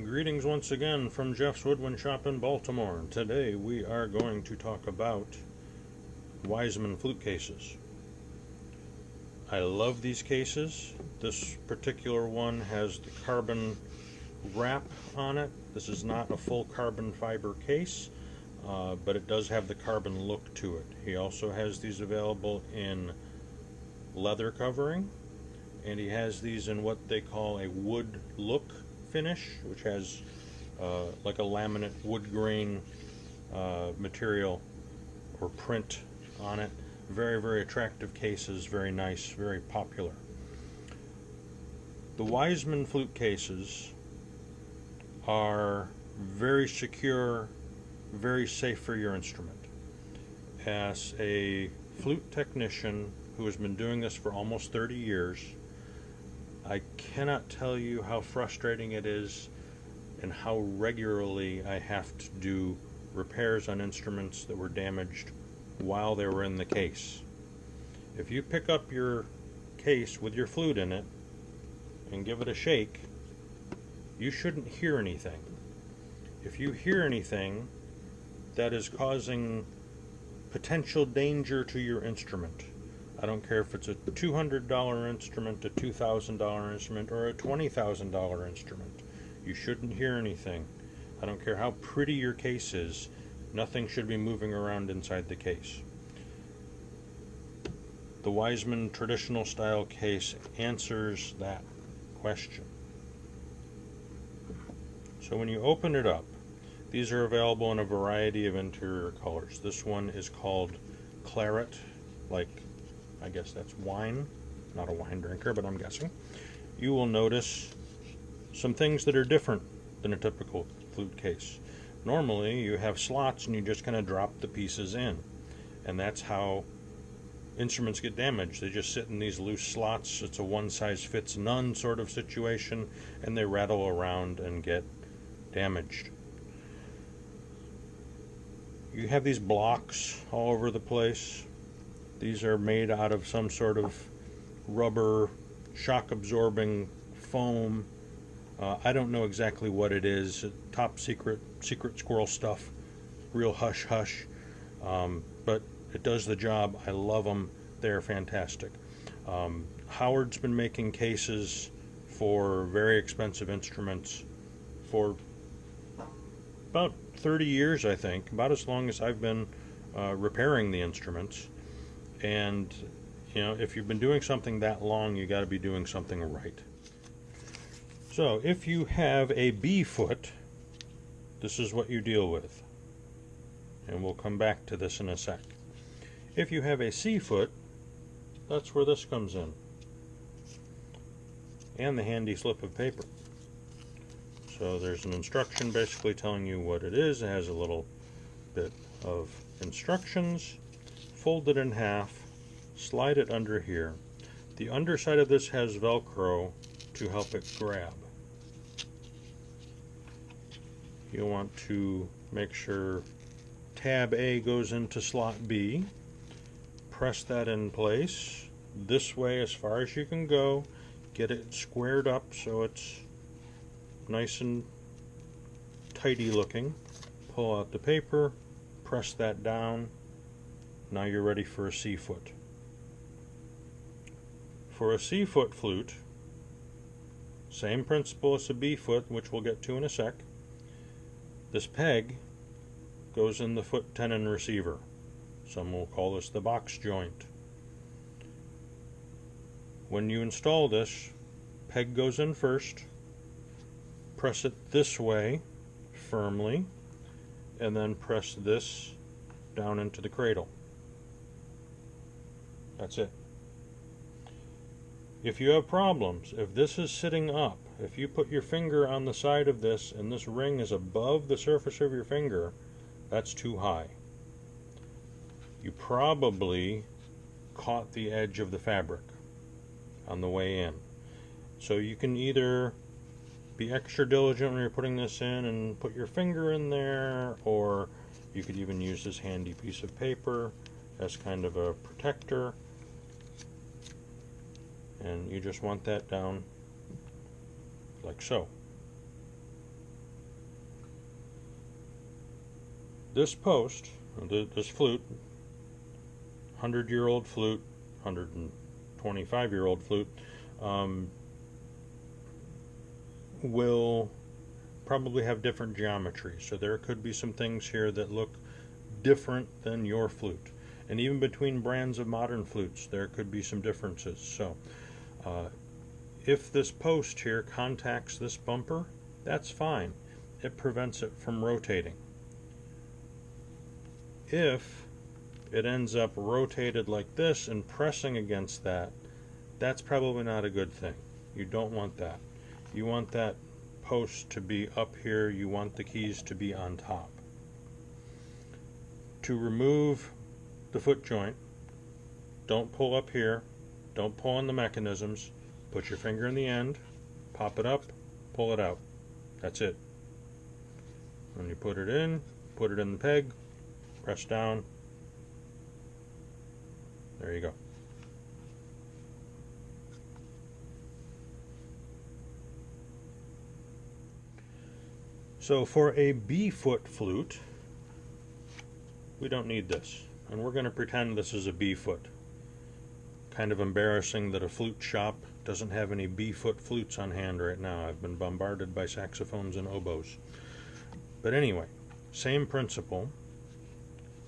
Greetings once again from Jeff's Woodwind Shop in Baltimore. Today we are going to talk about Wiseman flute cases. I love these cases. This particular one has the carbon wrap on it. This is not a full carbon fiber case, but it does have the carbon look to it. He also has these available in leather covering, and he has these in what they call a wood look finish, which has like a laminate wood grain material or print on it. Very, very attractive cases, very nice, very popular. The Wiseman flute cases are very secure, very safe for your instrument. As a flute technician who has been doing this for almost 30 years, I cannot tell you how frustrating it is and how regularly I have to do repairs on instruments that were damaged while they were in the case. If you pick up your case with your flute in it and give it a shake, you shouldn't hear anything. If you hear anything, that is causing potential danger to your instrument. I don't care if it's a $200 instrument, a $2,000 instrument, or a $20,000 instrument. You shouldn't hear anything. I don't care how pretty your case is. Nothing should be moving around inside the case. The Wiseman traditional style case answers that question. So when you open it up, these are available in a variety of interior colors. This one is called Claret, like I guess that's wine, not a wine drinker, but I'm guessing. You will notice some things that are different than a typical flute case. Normally you have slots and you just kind of drop the pieces in, and that's how instruments get damaged. They just sit in these loose slots. It's a one size fits none sort of situation, and they rattle around and get damaged. You have these blocks all over the place. These are made out of some sort of rubber, shock-absorbing foam. I don't know exactly what it is. Top secret squirrel stuff. Real hush-hush. But it does the job. I love them. They're fantastic. Howard's been making cases for very expensive instruments for about 30 years, I think. About as long as I've been repairing the instruments. And you know, if you've been doing something that long, you got to be doing something right. So if you have a B foot, this is what you deal with, and we'll come back to this in a sec. If you have a C foot, that's where this comes in, and the handy slip of paper. So there's an instruction basically telling you what it is. It has a little bit of instructions. Fold it in half, slide it under here. The underside of this has Velcro to help it grab. You'll want to make sure tab A goes into slot B. Press that in place this way as far as you can go. Get it squared up so it's nice and tidy looking. Pull out the paper, press that down. Now you're ready for a C foot. For a C foot flute, same principle as a B foot, which we'll get to in a sec. This peg goes in the foot tenon receiver. Some will call this the box joint. When you install this, peg goes in first. Press it this way firmly, and then press this down into the cradle. That's it. If you have problems, if this is sitting up, if you put your finger on the side of this and this ring is above the surface of your finger, that's too high. You probably caught the edge of the fabric on the way in. So you can either be extra diligent when you're putting this in and put your finger in there, or you could even use this handy piece of paper as kind of a protector. And you just want that down like so. This post, this flute, 100-year-old flute, 125-year-old flute, will probably have different geometry. So there could be some things here that look different than your flute. And even between brands of modern flutes, there could be some differences. So if this post here contacts this bumper, that's fine. It prevents it from rotating. If it ends up rotated like this and pressing against that, that's probably not a good thing. You don't want that. You want that post to be up here. You want the keys to be on top. To remove the foot joint, don't pull up here. Don't pull on the mechanisms. Put your finger in the end, pop it up, pull it out. That's it. When you put it in the peg, press down. There you go. So for a B-foot flute, we don't need this. And we're going to pretend this is a B-foot. Kind of embarrassing that a flute shop doesn't have any B-foot flutes on hand right now. I've been bombarded by saxophones and oboes. But anyway, same principle.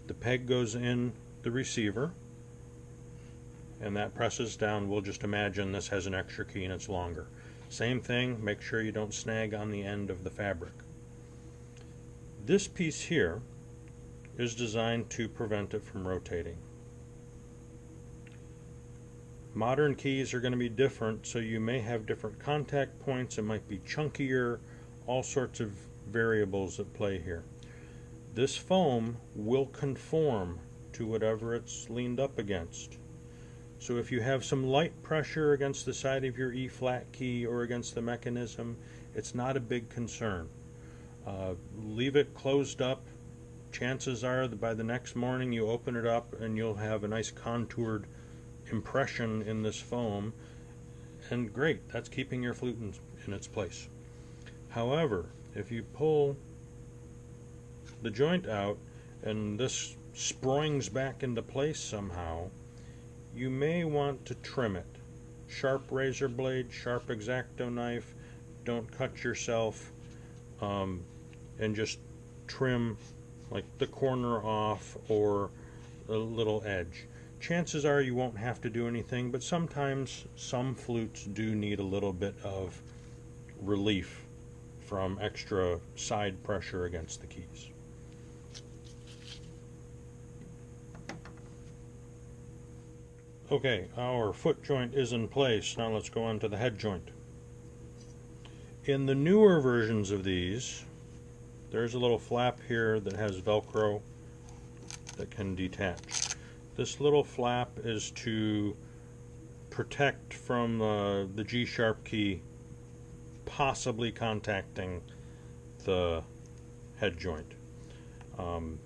The peg goes in the receiver, and that presses down. We'll just imagine this has an extra key and it's longer. Same thing, make sure you don't snag on the end of the fabric. This piece here is designed to prevent it from rotating. Modern keys are going to be different, so you may have different contact points. It might be chunkier, all sorts of variables at play here. This foam will conform to whatever it's leaned up against. So if you have some light pressure against the side of your E-flat key or against the mechanism, it's not a big concern. Leave it closed up. Chances are that by the next morning you open it up and you'll have a nice contoured impression in this foam, and great, that's keeping your flute in its place. However, if you pull the joint out and this springs back into place somehow, you may want to trim it. Sharp razor blade, sharp X-Acto knife, don't cut yourself, and just trim like the corner off or a little edge. Chances are you won't have to do anything, but sometimes some flutes do need a little bit of relief from extra side pressure against the keys. Okay, our foot joint is in place. Now let's go on to the head joint. In the newer versions of these, there's a little flap here that has Velcro that can detach. This little flap is to protect from the G-sharp key possibly contacting the head joint. But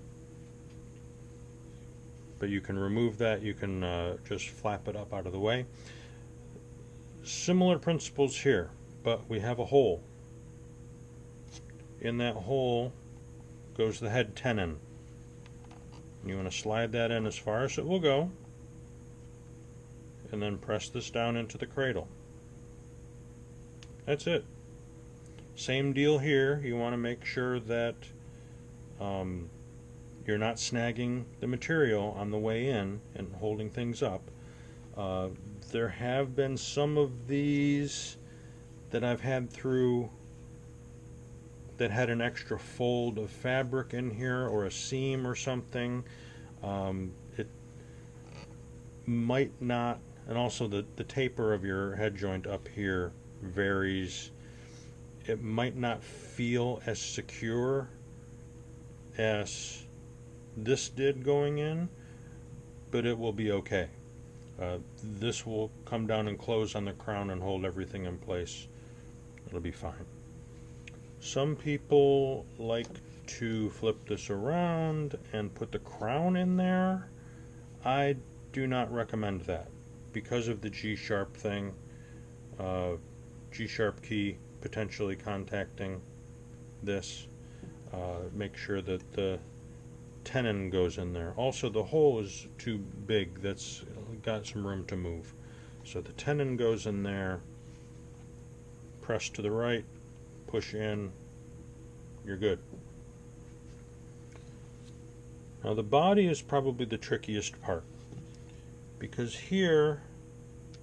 you can remove that. You can just flap it up out of the way. Similar principles here, but we have a hole. In that hole goes the head tenon. You want to slide that in as far as it will go, and then press this down into the cradle. That's it. Same deal here. You want to make sure that you're not snagging the material on the way in and holding things up. There have been some of these that I've had through that had an extra fold of fabric in here or a seam or something. It might not, and also the taper of your head joint up here varies. It might not feel as secure as this did going in, but it will be okay. This will come down and close on the crown and hold everything in place. It'll be fine. Some people like to flip this around and put the crown in there. I do not recommend that because of the G-sharp thing. G-sharp key potentially contacting this. Make sure that the tenon goes in there. Also, the hole is too big. That's got some room to move. So the tenon goes in there, press to the right, push in, you're good. Now the body is probably the trickiest part, because here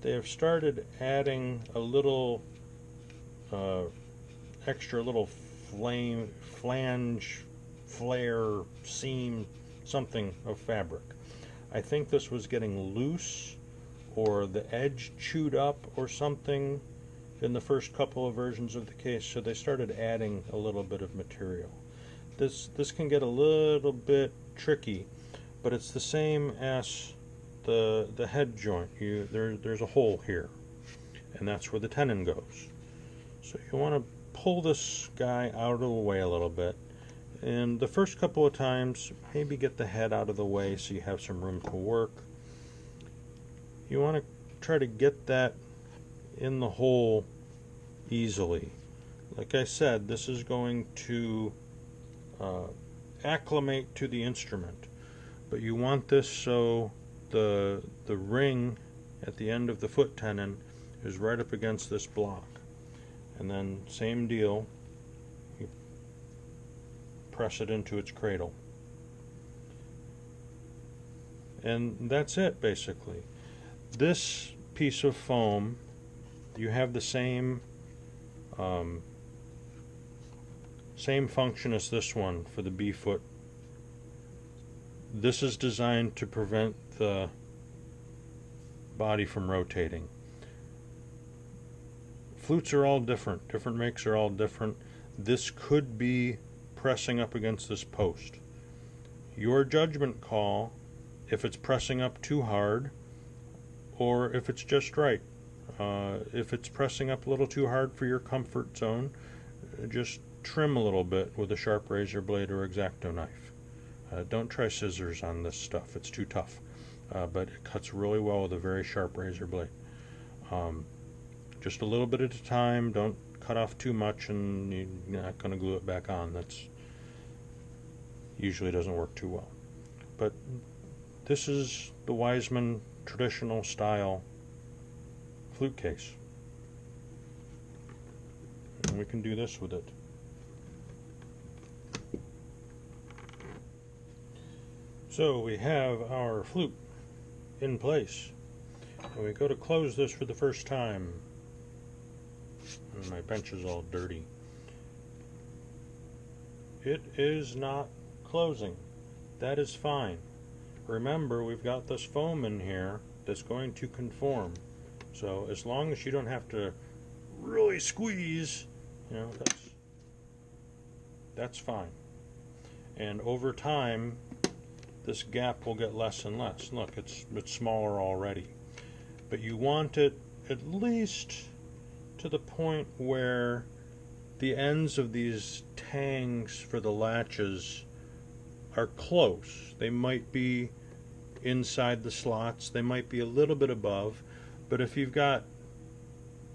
they have started adding a little extra little flange, flare, seam, something of fabric. I think this was getting loose, or the edge chewed up or something in the first couple of versions of the case, so they started adding a little bit of material. This can get a little bit tricky, but it's the same as the head joint. There's a hole here, and that's where the tenon goes. So you want to pull this guy out of the way a little bit, and the first couple of times maybe get the head out of the way so you have some room to work. You want to try to get that in the hole easily. Like I said, this is going to acclimate to the instrument, but you want this so the ring at the end of the foot tenon is right up against this block. And then same deal, you press it into its cradle. And that's it, basically. This piece of foam, you have the same function as this one for the B foot. This is designed to prevent the body from rotating. Flutes are all different. Different makes are all different. This could be pressing up against this post. Your judgment call if it's pressing up too hard or if it's just right. If it's pressing up a little too hard for your comfort zone, just trim a little bit with a sharp razor blade or X-Acto knife. Don't try scissors on this stuff. It's too tough. But it cuts really well with a very sharp razor blade. Just a little bit at a time. Don't cut off too much and you're not going to glue it back on. That's usually doesn't work too well. But this is the Wiseman traditional style flute case. And we can do this with it. So we have our flute in place. And we go to close this for the first time. And my bench is all dirty. It is not closing. That is fine. Remember, we've got this foam in here that's going to conform. So as long as you don't have to really squeeze, you know, that's fine. And over time, this gap will get less and less. Look, it's smaller already. But you want it at least to the point where the ends of these tangs for the latches are close. They might be inside the slots, they might be a little bit above, but if you've got,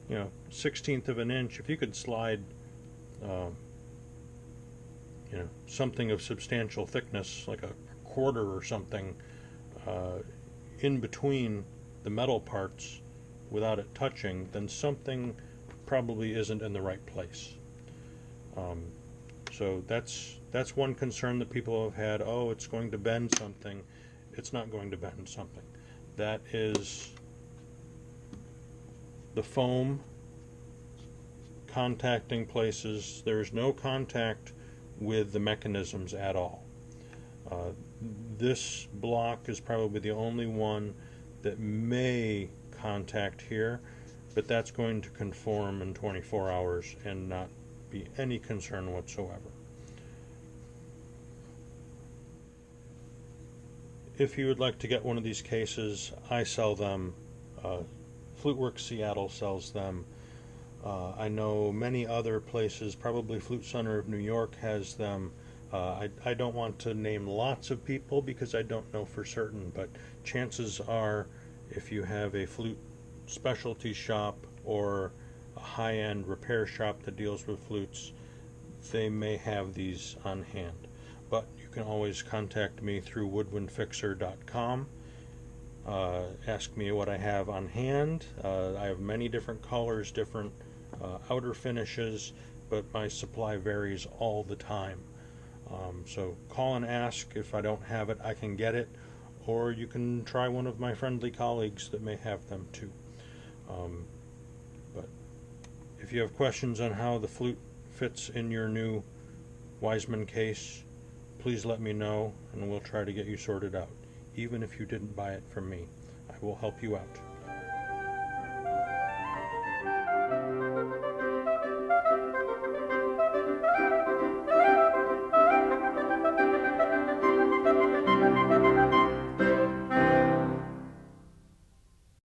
you know, 1/16 of an inch, if you could slide you know, something of substantial thickness, like a quarter or something, in between the metal parts without it touching, then something probably isn't in the right place. So that's one concern that people have had. Oh, it's going to bend something. It's not going to bend something. That is the foam contacting places. There is no contact with the mechanisms at all. This block is probably the only one that may contact here, but that's going to conform in 24 hours and not be any concern whatsoever. If you would like to get one of these cases, I sell them. Fluteworks Seattle sells them. I know many other places, probably Flute Center of New York has them. I don't want to name lots of people because I don't know for certain, but chances are if you have a flute specialty shop or a high-end repair shop that deals with flutes, they may have these on hand. but you can always contact me through woodwindfixer.com. Ask me what I have on hand. I have many different colors, different outer finishes, but my supply varies all the time. So call and ask. If I don't have it, I can get it, or you can try one of my friendly colleagues that may have them too. But if you have questions on how the flute fits in your new Wiseman case, please let me know and we'll try to get you sorted out. Even if you didn't buy it from me, I will help you out.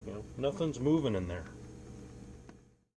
You know, nothing's moving in there.